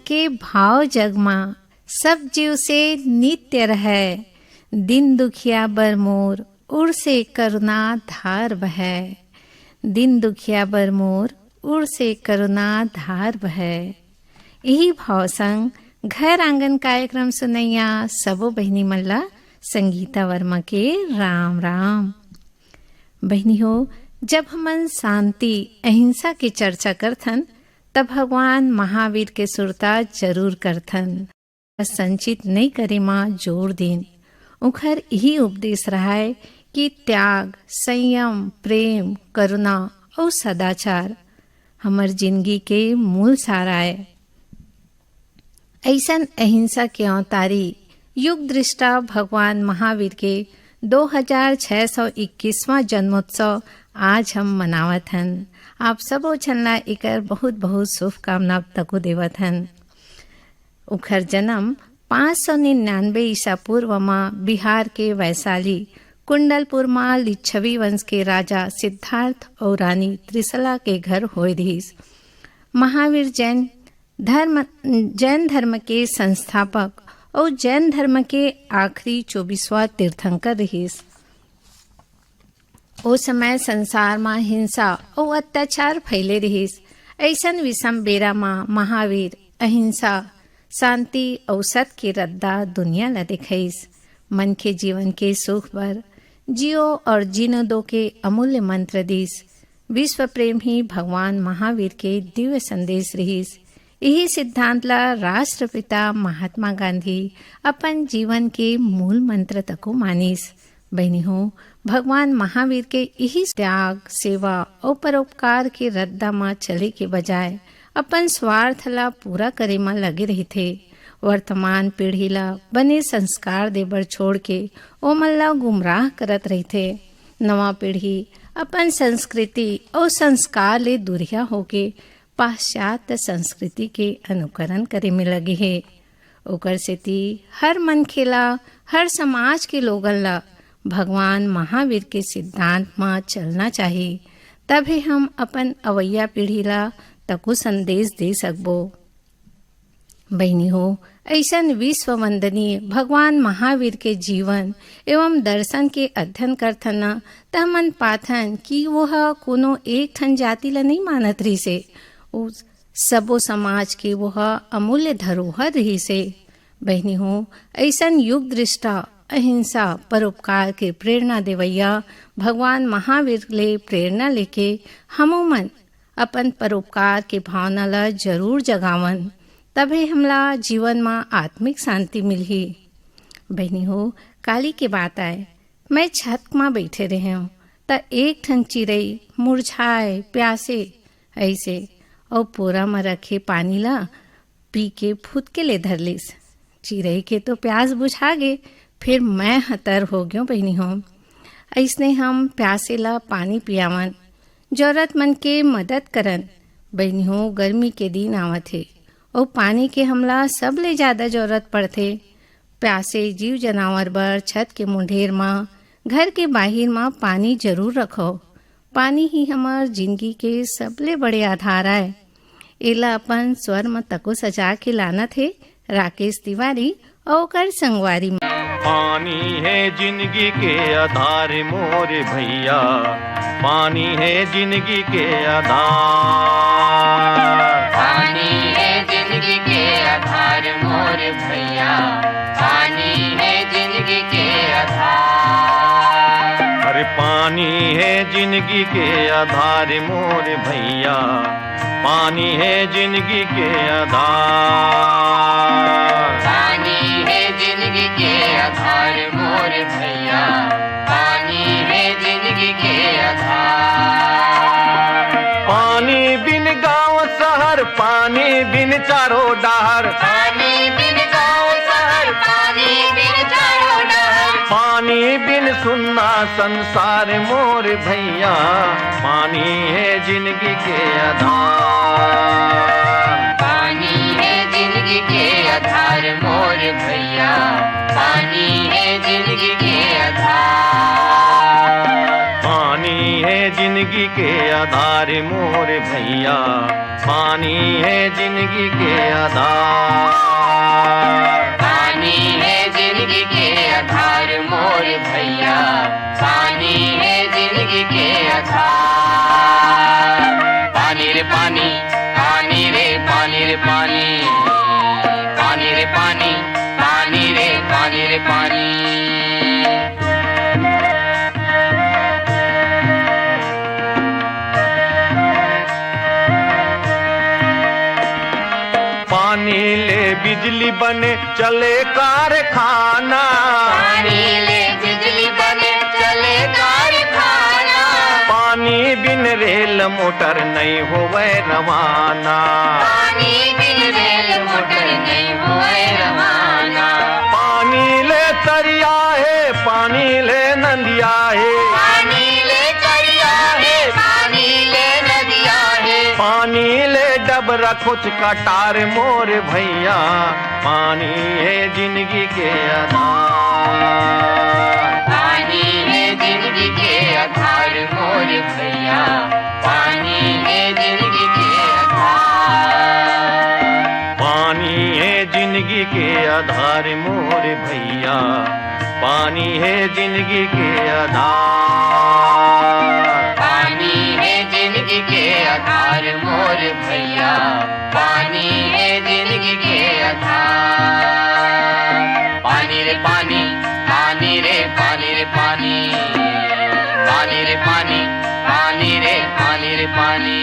के भाव जगमा सब जीव से नित्य रहे। दिन दुखिया बर मोर उड़ से करुणा धार बहे। दिन दुखिया बर मोर उड़ से करुणा धार बहे। यही भाव संग घर आंगन कार्यक्रम सुनैया सबो बहिनी मन ला संगीता वर्मा के राम राम। बहिनी हो, जब हमन शांति अहिंसा की चर्चा करथन तब भगवान महावीर के सुरता जरूर करथन। संचित नहीं करे माँ जोर देन। उखर यही उपदेश रहा है कि त्याग, संयम, प्रेम, करुणा और सदाचार हमर जिंदगी के मूल सार आए। ऐसन अहिंसा के अवतारी युग दृष्टा भगवान महावीर के 2621वां जन्मोत्सव आज हम मनावत हन। आप सबो छनला एकर बहुत बहुत शुभकामना तको देवत हन। उखर जन्म 599 ईसा पूर्व में बिहार के वैशाली कुंडलपुर में लिच्छवी वंश के राजा सिद्धार्थ और रानी त्रिशला के घर होए रहीस। महावीर जैन धर्म के संस्थापक और जैन धर्म के आखिरी 24वां तीर्थंकर रहीस। ओ समय संसार में हिंसा और अत्याचार फैले रहीस। ऐसन विषम बेरा में महावीर अहिंसा, शांति और सत के रद्दा दुनिया ला दिखाईस। मन के जीवन के सुख बर जियो और जीनो दो के अमूल्य मंत्र दीस। विश्व प्रेम ही भगवान महावीर के दिव्य संदेश रहीस। यही सिद्धांत ला राष्ट्रपिता महात्मा गांधी अपन जीवन के मूल मंत्र तको मानिस। बहनी हो, भगवान महावीर के यही त्याग, सेवा और परोपकार के रद्दा में चले के बजाय अपन स्वार्थ ला पूरा करे में लगे रहते। वर्तमान पीढ़ी ला बने संस्कार देबर छोड़ के ओमन ला गुमराह करत रहते। नवा पीढ़ी अपन संस्कृति और संस्कार ले दूरिया होके पाश्चात्य संस्कृति के अनुकरण करे में लगे है। ओकर सेती हर मनखे ला, हर समाज के लोगन ला भगवान महावीर के सिद्धांत में चलना चाहिए। तभी हम अपन अवैया पीढ़ी ला तको संदेश दे सकबो। बहनी हो, ऐसन विश्व वंदनीय भगवान महावीर के जीवन एवं दर्शन के अध्ययन करथन त हमन पाथन कि वह कोनो एक ठन जाति ला नहीं मानत रही से। उस सबो समाज के वह अमूल्य धरोहर रही से। बहनी हो, ऐसन युग दृष्टा अहिंसा, परोपकार के प्रेरणा देवैया भगवान महावीर ले प्रेरणा लेके हमो मन अपन परोपकार के भावना ला जरूर जगावन। तभी हमला जीवन में आत्मिक शांति मिलही। बहनी हो, काली के बात आए, मैं छत में बैठे रहे हूँ त एक ठन चिड़ई मुरझाए प्यासे ऐसे और पोरा में रखे पानी ला पी के फूट के ले धर लिस। चिड़ई के तो प्यास बुझा गे, फिर मैं हतर हो गयो। बहनी हो, ऐसने हम प्यासे ला पानी पियावन, जरूरतमंद के मदद करन। बहनी हो, गर्मी के दिन आवत है और पानी के हमला सब ले ज्यादा जरूरत पड़थे। प्यासे जीव जनावर बर छत के मुंढेर में, घर के बाहिर में पानी जरूर रखो। पानी ही हमार जिंदगी के सबले बड़े आधार है। एला अपन स्वर में तको सजा के लाना थे राकेश तिवारी और कर संगवारी में। पानी है जिंदगी के आधार मोरे भैया, पानी है जिंदगी के आधार। पानी है जिंदगी के आधार मोरे भैया, पानी है जिंदगी के आधार। अरे पानी है जिंदगी के आधार मोरे भैया, पानी है जिंदगी के आधार। पानी है जिंदगी के आधार मोरे भैया, पानी है जिंदगी के आधार। पानी बिन गांव शहर, पानी बिन चारों डहर, पानी बिन गाँव शहर, पानी बिन चारों डहर। पानी बिन सुनना संसार मोर भैया, पानी है जिंदगी के आधार। पानी है जिंदगी के आधार मोरे भैया, पानी है जिंदगी के आधार। पानी है जिंदगी के आधार मोर भैया, पानी है जिंदगी के आधार। ले बिजली बने चले कारखाना, पानी ले बिजली बने चले कारखाना, पानी बिन रेल मोटर नहीं होवे रवाना, पानी बिन रेल मोटर नहीं हुए रवाना, पानी ले तरिया है पानी ले नदिया है, पानी ले दरिया है पानी ले नदिया है, पानी ले डबरा कुछ कटार मोर भैया, पानी है जिंदगी के आधार, पानी है जिंदगी के आधार मोर भैया, पानी है जिंदगी के आधार, पानी है जिंदगी के आधार मोर भैया, पानी है जिंदगी के आधार, पानी है जिंदगी के आधार मोर भैया, पानी है जिंदगी के आधार, पानी रे पानी पानी रे पानी रे पानी, पानी रे पानी पानी रे पानी रे पानी,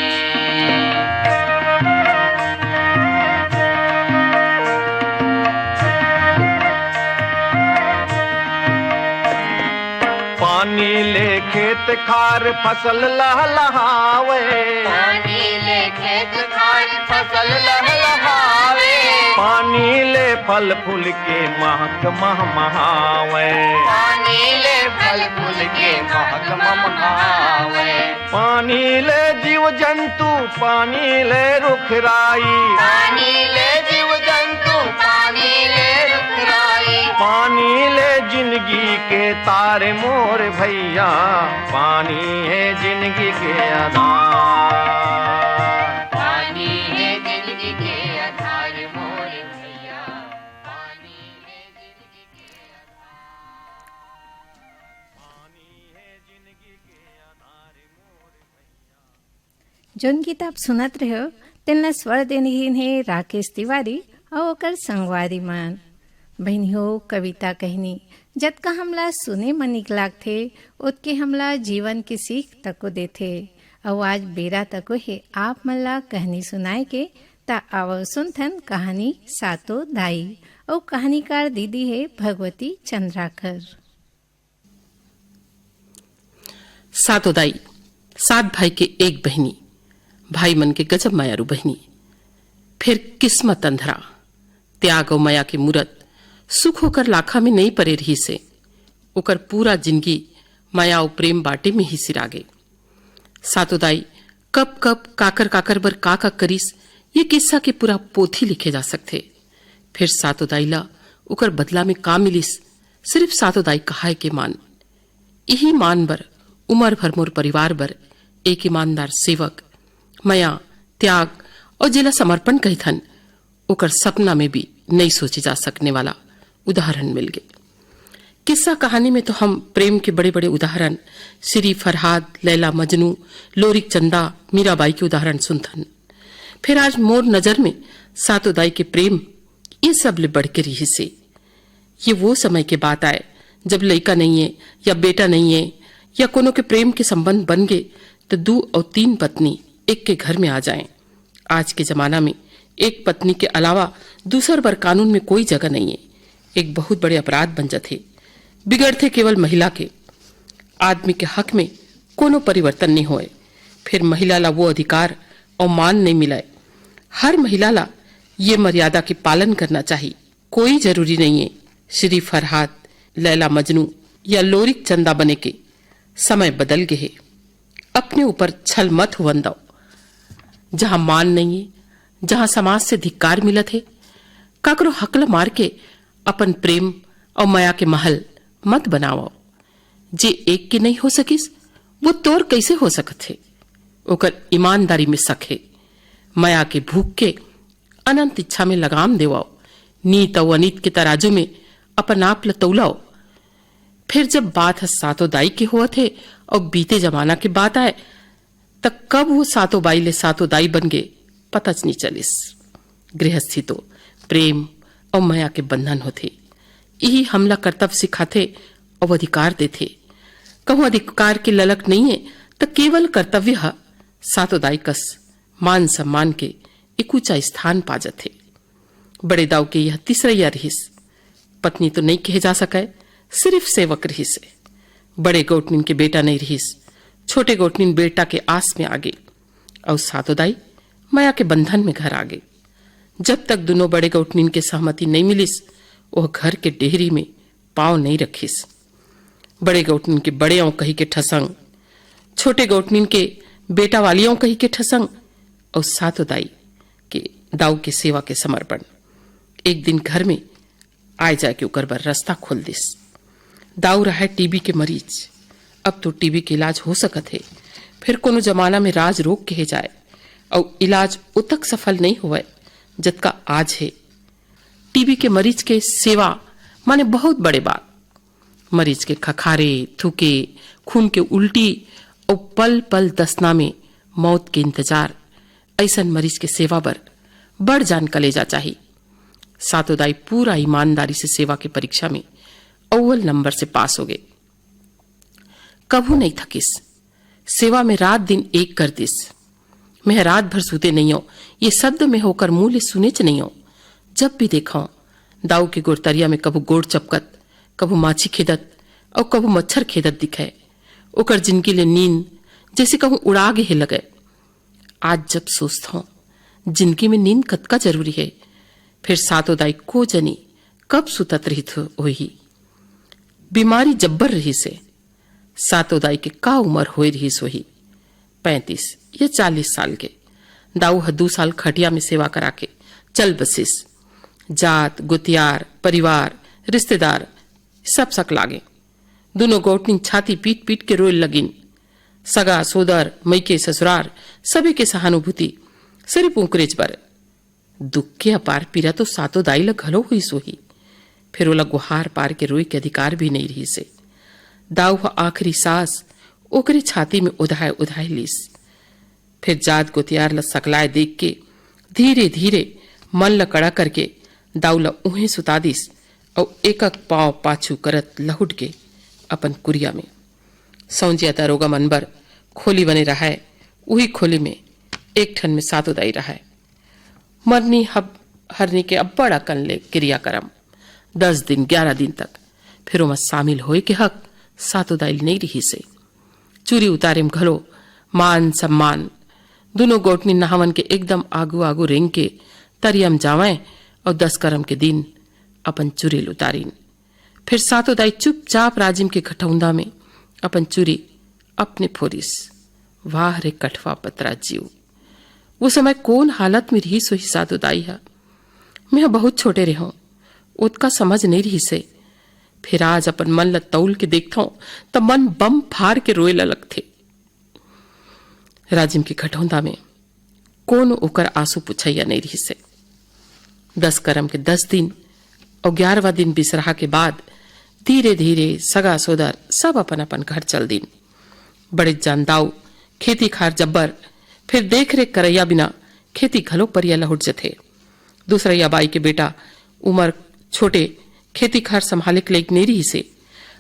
पानी ले खेत खार फसल लहलहावे, पानी ले खेत खार फसल लहलहावे, पानी ले फल फूल के महक महमहावे, पानी ले फल फूल के महक महकावे, पानी ले जीव जंतु पानी ले रुखराई, पानी ले जीव जंतु पानी ले रुखराई, पानी ले जिंदगी के तारे मोर भैया, पानी है जिंदगी के आधार, पानी है जिंदगी के आधार मोर भैया, पानी है जिंदगी के जोन गीत आप सुनत रहे हो तेना स्वर देने है राकेश तिवारी और ओकर संगवारी मान बहनी हो कविता कहनी जतका हमला सुने मन निकलाग थे उतके हमला जीवन की सीख तको देथे और आज बेरा तको है आप मल्ला कहानी सुनाए के ता आव सुनथन कहानी सातो दाई और कहानीकार दीदी है भगवती चंद्राकर। सातो दाई 7 भाई के एक बहनी, भाई मन के गजब मायारू बहनी, फिर किस्मत अंधरा त्याग और माया के मूरत सुख होकर लाखा में नहीं परे रही से ओकर पूरा जिंदगी माया और प्रेम बाटे में ही सिरागे। सातो दाई कब कब काकर काकर बर का करीस ये किस्सा के पूरा पोथी लिखे जा सकते। फिर सातो दाई ला ओकर बदला में का मिलिस सिर्फ सातो दाई कहाय के मान, यही मान बर उमर भर मोर परिवार बर एक ईमानदार सेवक माया त्याग और जिला समर्पण कहिथन ओकर सपना में भी नहीं सोचे जा सकने वाला उदाहरण मिल गए। किस्सा कहानी में तो हम प्रेम के बड़े बड़े उदाहरण श्री फरहाद लैला मजनू लोरिक चंदा मीराबाई के उदाहरण सुनथन। फिर आज मोर नजर में सातो दाई के प्रेम ये सब ले बढ़ के रही से। ये वो समय के बात आए जब लड़का नहीं है या बेटा नहीं है या कोनो के प्रेम के संबंध बन गए तो 2 और 3 पत्नी एक के घर में आ जाएं। आज के जमाना में एक पत्नी के अलावा दूसर बर कानून में कोई जगह नहीं है, एक बहुत बड़े अपराध बन जाते। बिगड़ते केवल महिला के, आदमी के हक में कोनो परिवर्तन नहीं होए। फिर महिला ला वो अधिकार और मान नहीं मिलाए। हर महिला ला ये मर्यादा के पालन करना चाहिए। कोई जरूरी नहीं है श्री फरहाद लैला मजनू या लोरिक चंदा बने के। समय बदल गए है, अपने ऊपर छल मत हुवन दो। जहां मान नहीं है, जहां समाज से धिक्कार मिलत है, काकरो हकला मार के अपन प्रेम और माया के महल मत बनाओ। जे एक के नहीं हो सकिस वो तोर कैसे हो सकत है। ओकर ईमानदारी में सखे, माया के भूख के अनंत इच्छा में लगाम देवाओ। नीत और अनीत के तराजू में अपन आप लतौलाओ। फिर जब बात है सातो दाई के हुआ थे और बीते जमाना की बात आए तब कब वो सातो बाई ले सातो दाई बन गए पता नहीं चलिस। गृहस्थी तो प्रेम और माया के बंधन होते, यही हमला कर्तव्य सिखाते और अधिकार देते। कहूं अधिकार के ललक नहीं है तो केवल कर्तव्य है। सातो दाई कस मान सम्मान के एक ऊंचा स्थान पा जाते। बड़े दाऊ के यह तीसरैया रहीस। पत्नी तो नहीं कहे जा सके, सिर्फ सेवक रहीस। बड़े गौटनीन के बेटा नहीं रहीस। छोटे गौटनीन बेटा के आस में आगे और सातोदाई माया के बंधन में घर आगे। जब तक दोनों बड़े गौटनीन के सहमति नहीं मिलिस, वह घर के डेहरी में पांव नहीं रखिस। बड़े गौटनीन के बड़े कही के ठसंग, छोटे गौटनीन के बेटा वालियों कही के ठसंग और सातोदाई के दाऊ के सेवा के समर्पण। एक दिन घर में आए जाए के ऊपर बर रास्ता खोल दिस। दाऊ रहा टीबी के मरीज। अब तो टीबी के इलाज हो सकत है, फिर कोनो जमाना में राज रोग कहे जाए और इलाज उतक सफल नहीं हुआ जतका आज है। टीबी के मरीज के सेवा माने बहुत बड़े बात। मरीज के खखारे, थूके, खून के उल्टी और पल पल दसना में मौत के इंतजार, ऐसन मरीज के सेवा बर बड़ जान कलेजा चाहिए। सातोदाई पूरा ईमानदारी से सेवा की परीक्षा में अव्वल नंबर से पास हो गए। कभू नहीं थकिस, सेवा में रात दिन एक कर दिस। मैं रात भर सूते नहीं हो, ये शब्द में होकर मुंह सुने च नहीं हो। जब भी देखा दाऊ के गोरतरिया में कभू गोड़ चपकत, कभू माछी खेदत और कभू मच्छर खेदत दिखे। ओकर जिनके लिए नींद जैसे कहूं उड़ा गे लगे। आज जब सोचता हूं जिंदगी में नींद कतका जरूरी है, फिर सातोदाई को जनी कब सुतत रही थो वही। बीमारी जब्बर रही से सातोदाई के का उम्र हो रही सोही 35 या 40 साल के। दाऊ 2 साल खटिया में सेवा करा के चल बसिस। जात गुतियार परिवार रिश्तेदार सब सक लागे। दोनों गौटनी छाती पीट पीट के रोए लगिन। सगा सोदर मैके ससुरार सभी के सहानुभूति सिर्फ उकरेज पर। दुख के अपार पीरा तो सातोदाई लग घलो हुई सोही। फिर ओला गुहार पार के रोई के अधिकार भी नहीं रही से। दाऊ आखिरी सांस ओकरे छाती में उधाए उधाए लीस। फिर जात गोतियार ल सकलाए देख के धीरे धीरे मन ल कड़ा करके दाऊ ल उहें सुता दिस और एकक पांव पाछू करत लहुट के अपन कुरिया में। सौंजिया दरोगा मनबर खोली बने रहा है, वही खोली में एक ठन में सातोदाई रहा है। मरनी हरनी के अब्बड़ अकन ले क्रियाक्रम 10 दिन 11 दिन तक। फिर उमा शामिल होए के हक सातोदाई नहीं रही से। चूरी उतारे में घलो मान सम्मान। दोनों गोटनी नहावन के एकदम आगू आगू रेंग के तरियम जावें और 10 करम के दिन अपन चुरील उतारीन। फिर सातोदाई चुपचाप राजिम के खटौंदा में अपन चुरी अपने फोरिस। वाह रे कठवा पतरा जीव। वो समय कौन हालत में रही सोही सातोदाई है। मैं बहुत छोटे रहो, उतका समझ नहीं रही से। फिर आज अपन मन ल तौल के देखता हूं तब मन बम फार के रोए लग थे। राजिम के खटौंदा में कौन ओकर आंसू पुछैया नहीं रही से। 10 करम के 10 दिन और 11वां दिन बिसरहा के बाद धीरे धीरे सगा सोदर सब अपन अपन घर चल दिन। बड़े जानदाऊ खेती खार जब्बर, फिर देख रेख करैया बिना खेती घलो परिया लहुट जथे। दूसरैया बाई के बेटा उमर छोटे खेती खार संभाले के लायक नहीं रही से।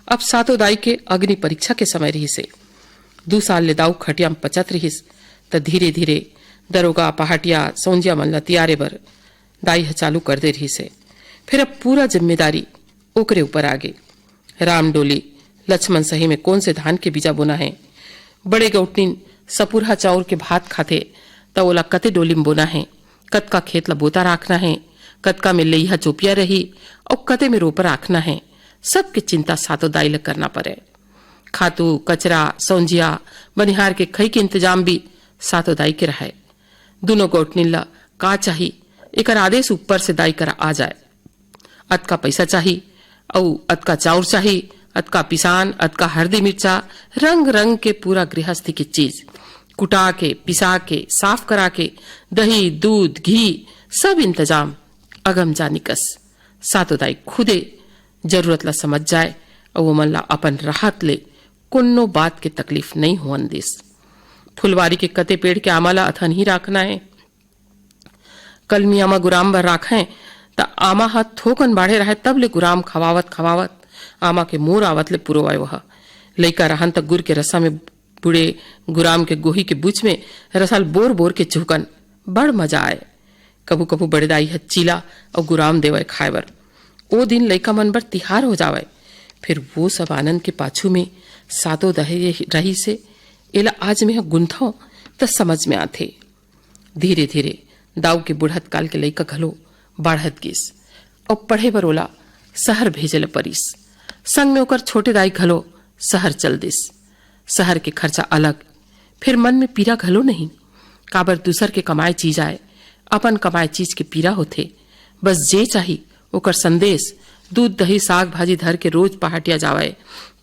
अब सातोदाई के अग्नि परीक्षा के समय रही से। 2 साल ले दाऊ खटिया में पचत रहीस त धीरे धीरे दरोगा पहाटिया सौंजिया मन ल तियारे बर दाई ह चालू कर दे रही से। फिर अब पूरा जिम्मेदारी ओकरे ऊपर आगे। राम डोली लक्ष्मण सही में कौन से धान के बीजा बोना है। बड़े गौटनीन सपुरहा चाउर के भात खाते त ओला कते डोली में बोना है। कतका खेत ला बोता राखना है, कतका में लइहा चोपिया रही और कते में रोपर राखना है। सबके चिंता सातोदाई ल करना पड़े। खातू कचरा सौंजिया बनिहार के खई के इंतजाम भी सातोदाई के रहे। दोनों गौटनीन ला का चाही एकर आदेश ऊपर से दाई करा आ जाए। अतका पैसा चाही और अतका चाउर चाही, अतका पिसान, अतका हल्दी मिर्चा, रंग रंग के पूरा गृहस्थी की चीज कुटा के पिसा के साफ करा के दही दूध घी सब इंतजाम अगम जानिकस। सातोदाई खुदे जरूरत ला समझ जाए और वो मन ला अपन राहत ले कोनो बात के तकलीफ नहीं होन दिस। फुलवारी के कते पेड़ के आमा ला अथन ही राखना है। कलमी आमा गुराम बर राखें त आमा हाथ थोकन बाढ़े रहे तब ले गुराम खवावत खवावत आमा के मोर आवत ले पुरो आए। वह लइका रहन तक गुड़ के रसा में बूढ़े गुराम के गोही के बुच में रसल बोर बोर के चुहकन बड़ मजा आए। कभू कभू बड़े दाई ह चीला और गुराम देवे खाए बर। ओ दिन लइका मन बर तिहार हो जावे। फिर वो सब आनंद के पाछू में सातो दहे रही से एला आज में गुंथो त समझ में आथे। धीरे धीरे दाऊ के बुढ़त काल के लइका घलो बाढ़त गिस और पढ़े बर ओला शहर भेजल परिस। संग में ओकर छोटे दाई घलो शहर चल दिस। शहर के खर्चा अलग, फिर मन में पीरा घलो नहीं। काबर दूसर के कमाए चीज आए, अपन कमाए चीज के पीरा होथे। बस जे चाही ओकर संदेश दूध दही साग भाजी धर के रोज पहाटिया जावे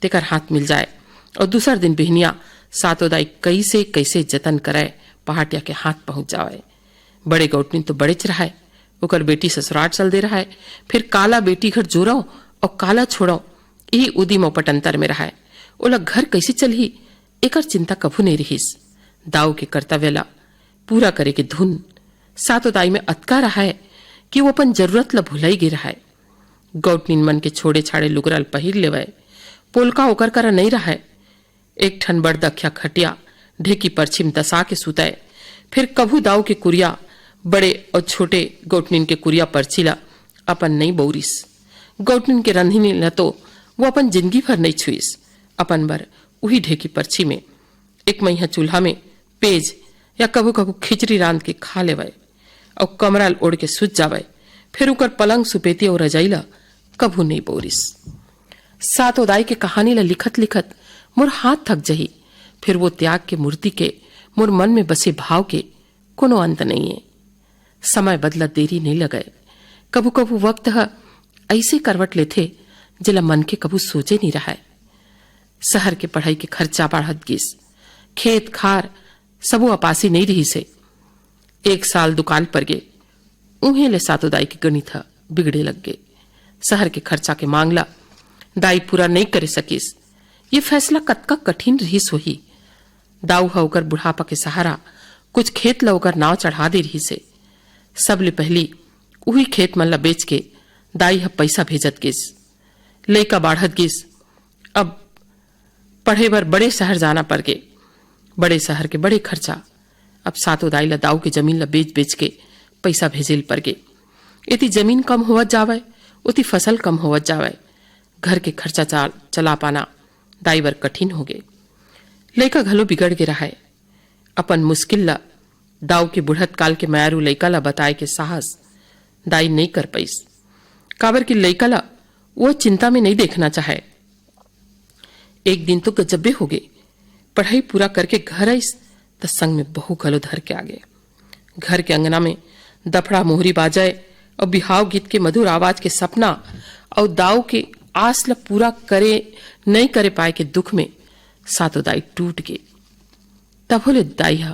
तेकर हाथ मिल जाए और दूसर दिन बिहनिया सातो दाई कैसे कैसे जतन करे पहाटिया के हाथ पहुंच जावे। बड़े गौटनी तो बड़े चढ़ाए, ओकर बेटी ससुराल चल दे रहा है। फिर काला बेटी घर जोड़ो और काला छोड़ो, यही उदी मोपट अंतर में रहा है। ओला घर कैसे चलही एकर चिंता कभू नहीं रहीस। दाऊ के कर्तव्य ला पूरा करे के धुन सातो दाई में अतका रहा है कि वो अपन जरूरत ला भुलाई गे रहा है। गौटनीन मन के छोड़े छाड़े लुगरल पहिर लेवे, पोलका ओकर करा नहीं रहा है। एक ठन बड़ दख्या खटिया ढेकी परछिम दसा के सुताए। फिर कभू दाऊ के कुरिया बड़े और छोटे गौटनीन के कुरिया परछिला अपन नहीं बौरिस। गौटनीन के रंधिनी न तो वो अपन जिंदगी भर नहीं छुईस। अपन बर वही ढेकी परछी में एक महिया चूल्हा में पेज या कभू कभू खिचड़ी रांध के खा लेवे और कमराल ओढ़ के सुत जावे। फिर उकर पलंग सुपेती और रजाईला कभू नहीं बोरिस। सातो दाई के कहानी ला लिखत लिखत मोर हाथ थक जही। फिर वो त्याग के मूर्ति के मोर मन में बसे भाव के कोनो अंत नहीं है। समय बदला देरी नहीं लगाए। कभू कभू वक्त ऐसे करवट लेथे जिला मन के कभू सोचे नहीं रहा है। शहर के पढ़ाई के खर्चा बढ़त गिस, खेत खार सबो अपासी नहीं रही से। एक साल दुकान पर गे, उन्हें ले सातो दाई के गणित बिगड़े लग गए। शहर के खर्चा के मांगला दाई पूरा नहीं करे सकिस। ये फैसला कतका कठिन रहीस होही। दाऊ होकर बुढ़ापा के सहारा कुछ खेत ला ओकर नाव चढ़ा दे रही से। सबले पहली उही खेत मन ला बेच के दाई ह पैसा भेजत गिस। लइका बाढ़त गिस। अब पढ़े बर बड़े शहर जाना पड़ गे। बड़े शहर के बड़े खर्चा। अब सातो दाई ला दाऊ के जमीन ला बेच बेच के पैसा भेजेल पड़ गे। यदि जमीन कम होवत जावे उती फसल कम होवत जावे। घर के खर्चा चला पाना दाई बर कठिन हो गए। लइका घलो बिगड़ के रहा है। अपन मुश्किल ला दाऊ के बुढ़त काल के मायारू लइका ला बताए के साहस दाई नहीं कर पाइस। काबर की लइका ला वो चिंता में नहीं देखना चाहे। एक दिन तो गजब्बे हो गए। पढ़ाई पूरा करके घर आईस त संग में बहु घलो धर के आगे। घर के अंगना में दफड़ा मोहरी बाजाए और बिहाव गीत के मधुर आवाज के सपना और दाऊ के आस ला पूरा करे नहीं करे पाए के दुख में सातो दाई टूट गए। तब बोले दाई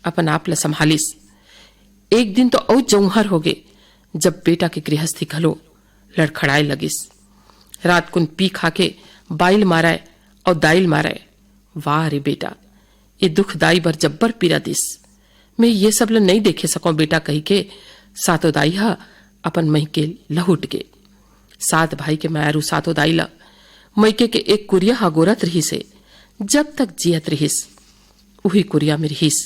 अपन आप ला संभालिस। एक दिन तो औ जौहर हो गए जब बेटा के गृहस्थी घलो लड़खड़ाए लगिस। रात कुन पी खा के बाइल माराए और दाइल माराए। वाह रे बेटा, ये दुख दाई बर जब्बर पीरा दिस। मैं ये सब ला नहीं देखे सको बेटा कही के सातो दाई अपन मही के लहुट गए। सात भाई के मायारू सातो दाई ला मैके के एक कुरिया गोरत रही से जब तक जियत रहीस वही कुरिया में रहीस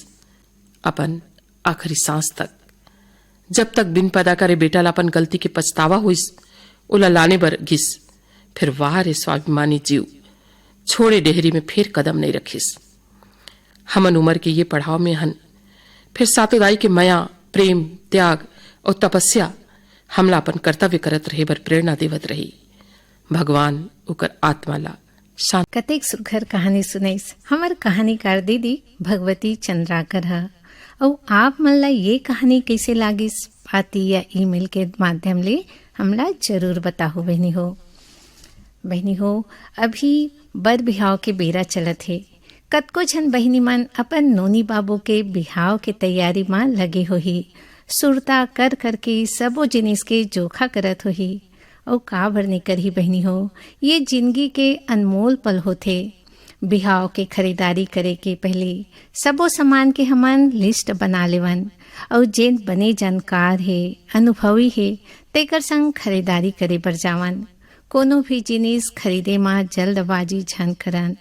अपन आखिरी सांस तक। जब तक बिन पैदा करे बेटा ला अपन गलती के पछतावा हुईस उला लाने बर गिस। फिर वाह रे स्वाभिमानी जीव, छोड़े डेहरी में फिर कदम नहीं रखिस। हमन उम्र के ये पढ़ाव में हन। फिर सातो दाई के माया प्रेम त्याग और तपस्या हमला अपन कर्तव्य करत रहे बर प्रेरणा देवत रही। भगवान उकर आत्मा ला शांत। कतेक सुघर कहानी सुनाइस हमर कहानीकार दीदी भगवती चंद्राकर है। और आप मन ला ये कहानी कैसे लागिस पाती या ईमेल के माध्यम ले हमला जरूर बताओ बहनी हो। अभी बर बिहाव के बेरा चलत है। कतको झन बहिनी मन अपन नोनी बाबू के बिहाव के तैयारी में लगे होही। सुरता कर करके सबो जिनिस के जोखा करत होही। और का भर नहीं करही बहनी हो, ये जिंदगी के अनमोल पल होथे। बिहाव के खरीदारी करे के पहले सबो सामान के हमन लिस्ट बना लेवन और जेन बने जानकार है अनुभवी है तेकर संग खरीदारी करे बर जावन। कोनो भी जिनिस खरीदे मां जल्दबाजी झन करन।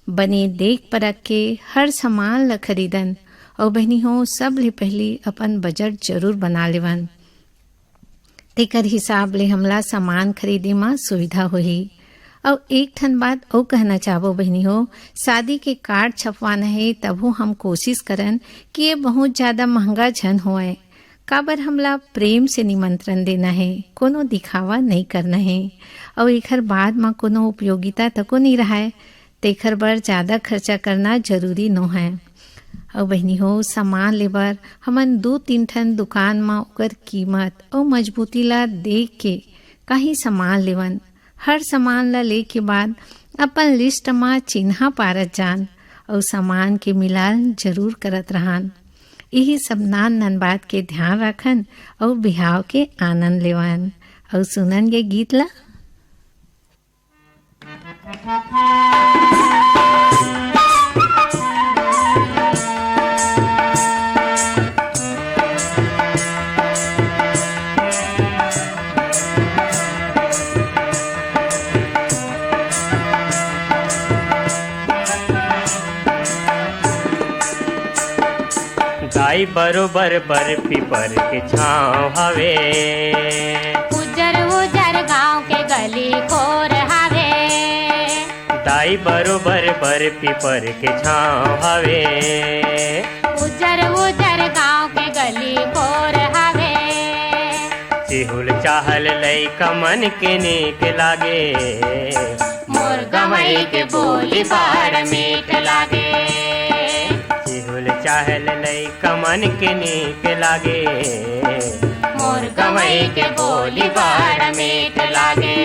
बने देख परख के हर सामान ला खरीदन और बहनी हो सब ले पहली अपन बजट जरूर बना लेवन। तेकर हिसाब ले हमला सामान खरीदे में सुविधा होही। और एक ठन बात और कहना चाहबो बहनी हो, शादी के कार्ड छपवाना है तबो हम कोशिश करन कि ये बहुत ज़्यादा महंगा झन होए। काबर हमला प्रेम से निमंत्रण देना है, कोनो दिखावा नहीं करना है और एकर बाद में कोनो उपयोगिता तको नहीं रहा है, तेकर बर ज़्यादा खर्चा करना जरूरी न है। और बहनी हो सामान लेबर हमन 2-3 ठन दुकान में ओकर कीमत और मजबूती ला देख के कहीं सामान लेवन। हर सामान ला ले के बाद अपन लिस्ट में चिन्हा पारत जान और सामान के मिलान जरूर करत रहन। यही सब नान बात के ध्यान रखन और बिहाव के आनंद लेवन। और सुनन ये गीत ला। गाई बरोबर बर्फी पर के छाँव हवे, उजर उजर गांव के गली कोर हवे। दाई बरोबर बर्फी पर के छाँव हवे, उजर उजर गांव के गली कोर हवे। चिहुल चाहल लइका मन के नीक लागे, मोर गवई के बोली बड़ मीठ लागे। चिहुल चाहल लइका मन के नीक लागे, मोर गवई के बोली बड़ मीठ लागे।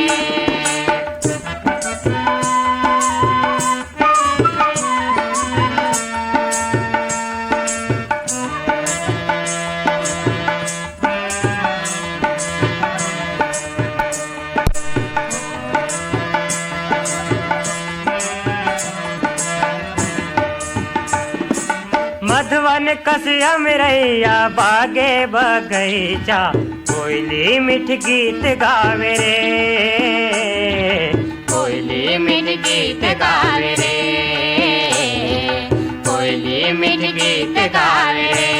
मधवन कसिया मिरैया बागे बगैचा, कोयली मीठ गीत गावे रे, कोयली मीठ गीत गावे रे, कोयली मीठ गीत गावे रे।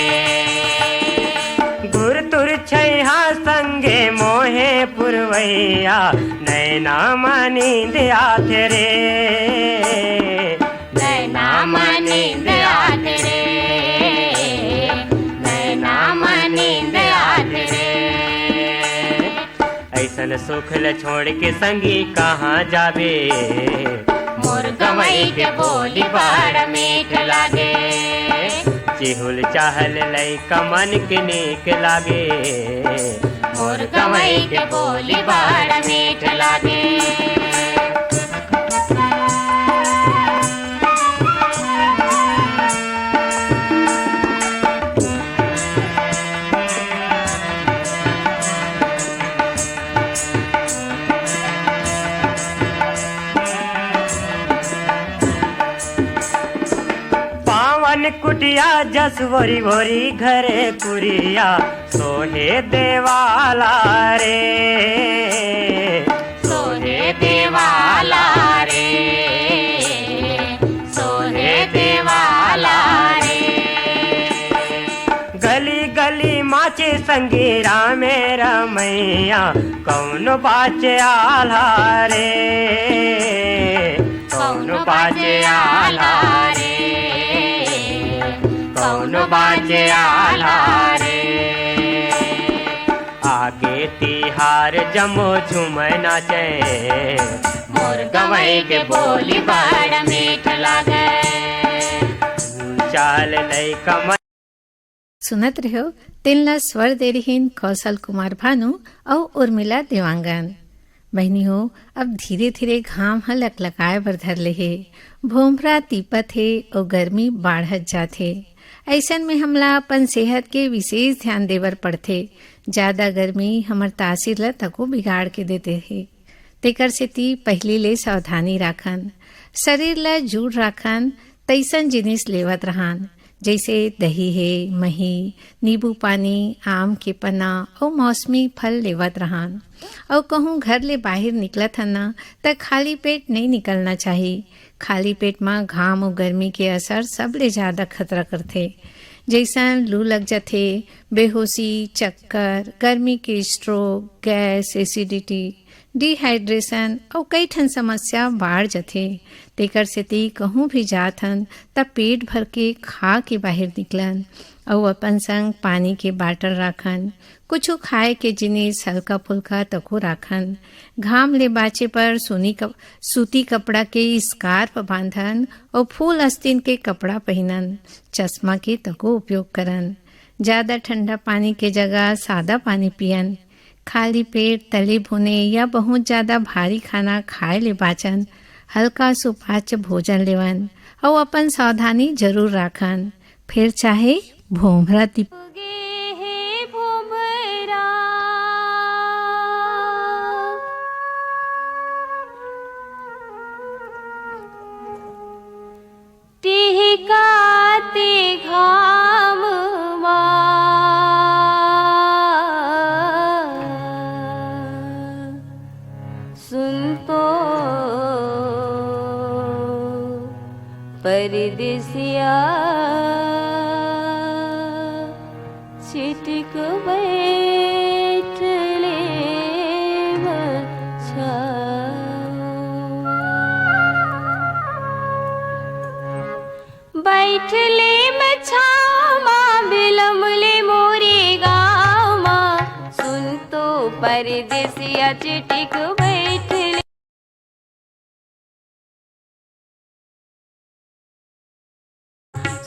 गुर तुर छैहा संगे मोहे पुरवैया, नैना नींद आथे रे, नैना नींद आते रे, नैना नींद आते रे। ऐसन सुखल छोड़ के संगी कहाँ जाबे, मोर गवई के बोली बड़ मीठ लागे। चिहुल चाहल लइका मन के नीक लागे, मोर गवई के बोली बड़ मीठ लागे। कुटिया जस भोरी भोरी घरे कुरिया, सोहे देवाला रे, सोहे देवाला रे, सोहे देवाला रे। गली गली माचे संगीरा मेरा मैया, कौन बाचे आला रे, कौन बाचे आला रे, कौन बाजे आला रे। आगे तिहार जमो झूम नाचे, मोर गवई के बोली बड़ मीठ लागे। चाल लइका मन। सुनत रहो तिनला स्वर दे रहीन कौशल कुमार भानु और उर्मिला देवांगन। बहनी हो अब धीरे धीरे घाम ह लकलकाए बर धर ले हे, भोमरा तीपत हे और गर्मी बाढ़त जाथे। ऐसन में हमला अपन सेहत के विशेष ध्यान देवर पड़थे। ज़्यादा गर्मी हमर तासीर ला तको बिगाड़ के देते हे, तेकर सेती पहली ले सावधानी राखन, शरीर ला जुड़ राखन, तैसन जिनिस लेवत रहन जैसे दही है, मही, नींबू पानी, आम के पन्ना और मौसमी फल लेवत रहन। और कहूँ घर ले बाहर निकलत हन ना त खाली पेट नहीं निकलना चाहिए। खाली पेट में घाम और गर्मी के असर सबले ज़्यादा खतरा करथे। जैसन लू लग जाथे, बेहोशी, चक्कर, गर्मी के स्ट्रोक, गैस, एसिडिटी, डिहाइड्रेशन और कई ठन समस्या बाढ़ जाथे। तेकर सेती कहूँ भी जात हन तब पेट भर के खा के बाहर निकलन और अपन संग पानी के बाटल राखन, कुछ खाए के जिनिस हल्का फुल्का तको राखन। घाम ले बाचे पर सूती कपड़ा के स्कार्फ बांधन और फूल आस्तीन के कपड़ा पहनन। चश्मा के तको उपयोग करन। ज्यादा ठंडा पानी के जगह सादा पानी पियन। खाली पेट तले भुने या बहुत ज्यादा भारी खाना खाए ले बाचन। हल्का सुपाच्य भोजन लेवन और अपन सावधानी जरूर राखन। फिर चाहे भोमरा परदेसिया छिटक बैठ ले बैठ ले मछामा बिलम ले मोरे गाँव माँ। सुन तो परदेसिया छिटक बैठ ले।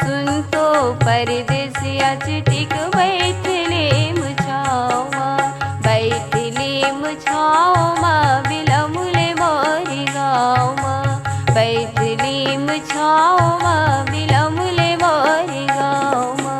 सुन तो परदेसिया चिटिक बैठ ले मुझाओमा, बैठ ले मुझाओमा बिलम ले मोरी गाँवमा, बैठ ले मुझाओमा बिलम ले मोरी गाँवमा।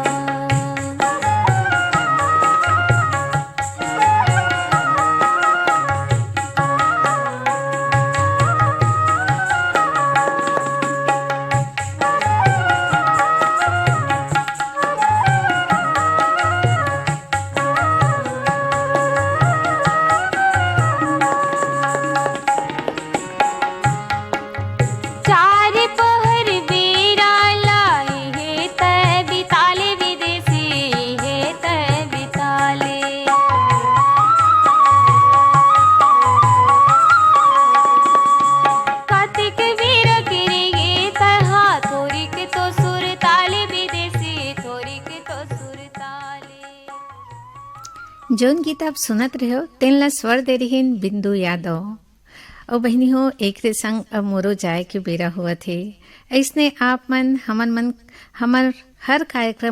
जोन गीत आप सुनत रहे हो तेन ला स्वर दे रही बिंदु यादव। और बहनी हो एक संग अब मोरो जाए के बेरा हुआ थे। ऐसने आप मन हमर हर कार्यक्रम